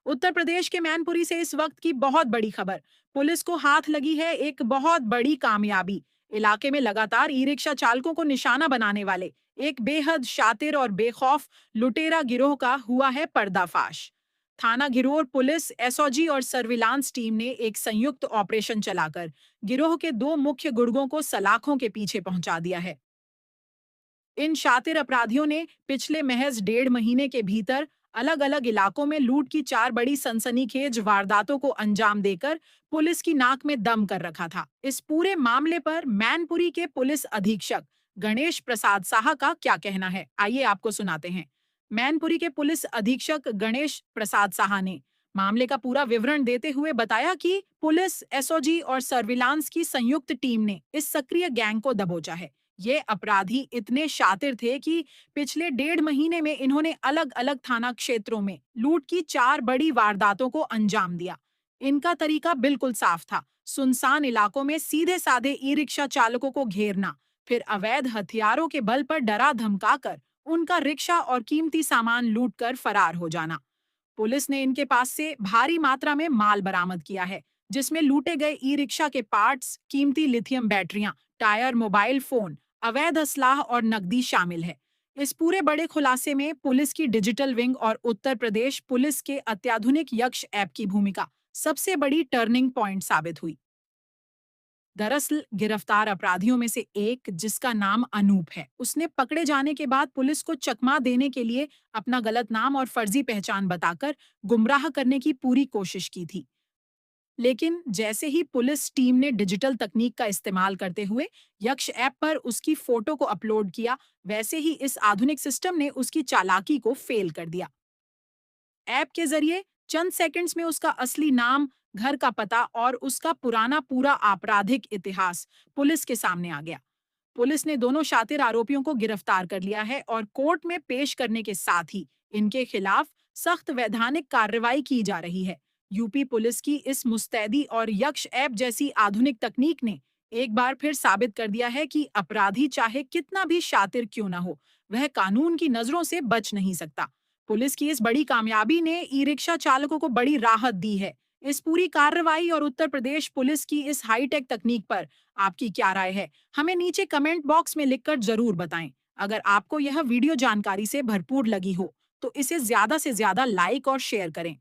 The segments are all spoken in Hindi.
उत्तर प्रदेश के मैनपुरी से इस वक्त की बहुत बड़ी खबर। पुलिस को हाथ लगी है एक बहुत बड़ी कामयाबी। इलाके में लगातार ई रिक्शा चालकों को निशाना बनाने वाले एक बेहद शातिर और बेखौफ लुटेरा गिरोह का हुआ है पर्दाफाश। थाना घिरोर पुलिस, एसओजी और सर्विलांस टीम ने एक संयुक्त ऑपरेशन चलाकर गिरोह के दो मुख्य गुर्गों को सलाखों के पीछे पहुंचा दिया है। इन शातिर अपराधियों ने पिछले महज 1.5 महीने के भीतर अलग अलग इलाकों में लूट की 4 बड़ी सनसनीखेज वारदातों को अंजाम देकर पुलिस की नाक में दम कर रखा था। इस पूरे मामले पर मैनपुरी के पुलिस अधीक्षक गणेश प्रसाद साहा का क्या कहना है, आइए आपको सुनाते हैं। मैनपुरी के पुलिस अधीक्षक गणेश प्रसाद साहा ने मामले का पूरा विवरण देते हुए बताया कि पुलिस, एसओजी और सर्विलांस की संयुक्त टीम ने इस सक्रिय गैंग को दबोचा है। ये अपराधी इतने शातिर थे कि पिछले 1.5 महीने में इन्होंने अलग अलग थाना क्षेत्रों में लूट की 4 बड़ी वारदातों को अंजाम दिया। इनका तरीका बिल्कुल साफ था, सुनसान इलाकों में सीधे साधे ई रिक्शा चालकों को घेरना, फिर अवैध हथियारों के बल पर डरा धमकाकर उनका रिक्शा और कीमती सामान लूटकर फरार हो जाना। पुलिस ने इनके पास से भारी मात्रा में माल बरामद किया है, जिसमें लूटे गए ई रिक्शा के पार्ट्स, कीमती लिथियम बैटरियां, टायर, मोबाइल फोन, अवैध असलाह और नकदी शामिल है। इस पूरे बड़े खुलासे में पुलिस की डिजिटल विंग और उत्तर प्रदेश पुलिस के अत्याधुनिक यक्ष ऐप की भूमिका सबसे बड़ी टर्निंग पॉइंट साबित हुई। दरअसल गिरफ्तार अपराधियों में से एक, जिसका नाम अनूप है, उसने पकड़े जाने के बाद पुलिस को चकमा देने के लिए अपना गलत नाम और फर्जी पहचान बताकर गुमराह करने की पूरी कोशिश की थी। लेकिन जैसे ही पुलिस टीम ने डिजिटल तकनीक का इस्तेमाल करते हुए यक्ष ऐप पर उसकी फोटो को अपलोड किया, वैसे ही इस आधुनिक सिस्टम ने उसकी चालाकी को फेल कर दिया। ऐप के जरिए चंद सेकंड्स में उसका असली नाम, घर का पता और उसका पुराना पूरा आपराधिक इतिहास पुलिस के सामने आ गया। पुलिस ने दोनों शातिर आरोपियों को गिरफ्तार कर लिया है और कोर्ट में पेश करने के साथ ही इनके खिलाफ सख्त वैधानिक कार्रवाई की जा रही है। यूपी पुलिस की इस मुस्तैदी और यक्ष ऐप जैसी आधुनिक तकनीक ने एक बार फिर साबित कर दिया है कि अपराधी चाहे कितना भी शातिर क्यों ना हो, वह कानून की नजरों से बच नहीं सकता। पुलिस की इस बड़ी कामयाबी ने ई रिक्शा चालकों को बड़ी राहत दी है। इस पूरी कार्रवाई और उत्तर प्रदेश पुलिस की इस हाईटेक तकनीक पर आपकी क्या राय है? हमें नीचे कमेंट बॉक्स में लिखकर जरूर बताएं। अगर आपको यह वीडियो जानकारी से भरपूर लगी हो, तो इसे ज्यादा से ज्यादा लाइक और शेयर करें।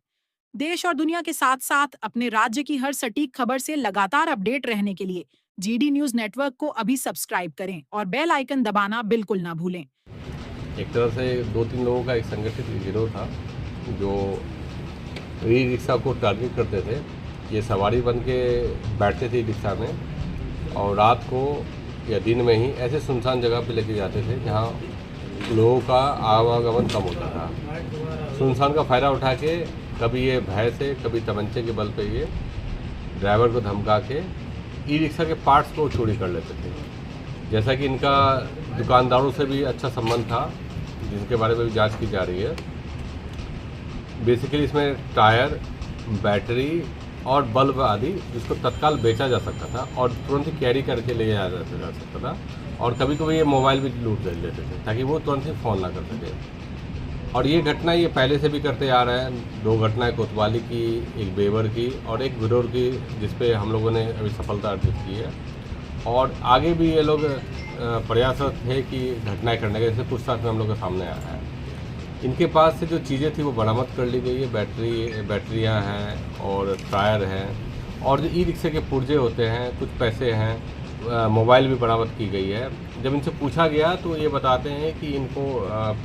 देश और दुनिया के साथ साथ अपने राज्य की हर सटीक खबर से लगातार अपडेट रहने के लिए जीडी न्यूज नेटवर्क को अभी सब्सक्राइब करें और बेल आइकन दबाना बिल्कुल ना भूलें। एक तरह से 2-3 लोगों का एक संगठित गिरोह था जो ई रिक्शा को टारगेट करते थे। ये सवारी बन के बैठते थे रिक्शा में और रात को या दिन में ही ऐसे सुनसान जगह पे लेके जाते थे जहाँ लोगों का आवागमन कम होता था। सुनसान का फ़ायदा उठा के कभी ये भय से, कभी तमंचे के बल पे ये ड्राइवर को धमका के ई रिक्शा के पार्ट्स को चोरी कर लेते थे। जैसा कि इनका दुकानदारों से भी अच्छा संबंध था, जिनके बारे में भी जांच की जा रही है। बेसिकली इसमें टायर, बैटरी और बल्ब आदि जिसको तत्काल बेचा जा सकता था और तुरंत ही कैरी करके ले जाया जा सकता था। और कभी कभी ये मोबाइल भी लूट लेते थे ताकि वो तुरंत ही फ़ोन ना कर सके। और ये घटना ये पहले से भी करते आ रहे हैं। 2 घटनाएं कोतवाली की, एक बेवर की और एक विरोर की, जिसपे हम लोगों ने अभी सफलता अर्जित की है। और आगे भी ये लोग प्रयासरत थे कि घटनाएं करने के, जैसे पूछताछ में हम लोग के सामने आया है। इनके पास से जो चीज़ें थी वो बरामद कर ली गई है। बैटरियां हैं और टायर हैं और जो ई रिक्शे के पुर्जे होते हैं, कुछ पैसे हैं, मोबाइल भी बरामद की गई है। जब इनसे पूछा गया तो ये बताते हैं कि इनको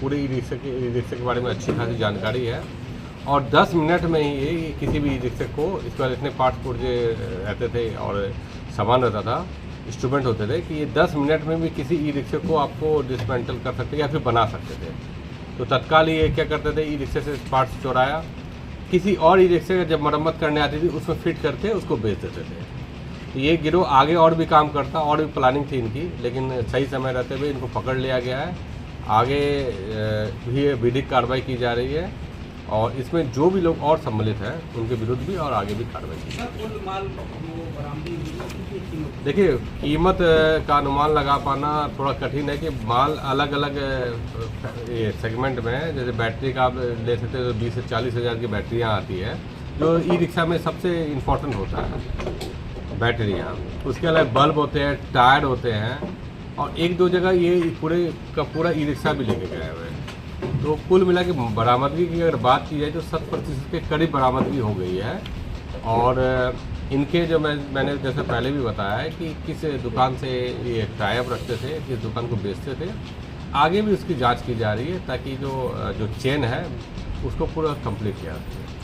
पूरे ई रिक्शे के बारे में अच्छी खासी जानकारी है और 10 मिनट में ही ये किसी भी ई रिक्शे को, इसके बाद इतने पार्ट्स पुर्जे रहते थे और सामान रहता था, इंस्ट्रूमेंट होते थे कि ये 10 मिनट में भी किसी ई रिक्शे को आपको डिसमेंटल कर सकते या फिर बना सकते थे। तो तत्काल ये क्या करते थे, ई रिक्शे से पार्ट्स चुराया, किसी और ई रिक्शे का जब मरम्मत करने आती थी उसमें फिट करके उसको बेच देते थे। तो ये गिरोह आगे और भी काम करता और भी प्लानिंग थी इनकी, लेकिन सही समय रहते हुए इनको पकड़ लिया गया है। आगे भी विधिक कार्रवाई की जा रही है और इसमें जो भी लोग और सम्मिलित हैं उनके विरुद्ध भी और आगे भी कार्रवाई की देखिए, कीमत का अनुमान लगा पाना थोड़ा कठिन है कि माल अलग अलग ये सेगमेंट में, जैसे बैटरी का आप ले सकते हो, तो 20 से 40 हज़ार की बैटरियाँ आती है जो ई रिक्शा में सबसे इम्पोर्टेंट होता है, बैटरियाँ। उसके अलावा बल्ब होते हैं, टायर होते हैं, और एक दो जगह ये पूरे का पूरा ई रिक्शा भी लेके गए हुए हैं। तो कुल मिला के बरामदगी की अगर बात की जाए तो 100% के करीब बरामदगी हो गई है। और इनके जो मैंने जैसे पहले भी बताया है कि किस दुकान से ये टाइप रखते थे, किस दुकान को बेचते थे, आगे भी उसकी जांच की जा रही है ताकि जो चेन है उसको पूरा कंप्लीट किया जाए।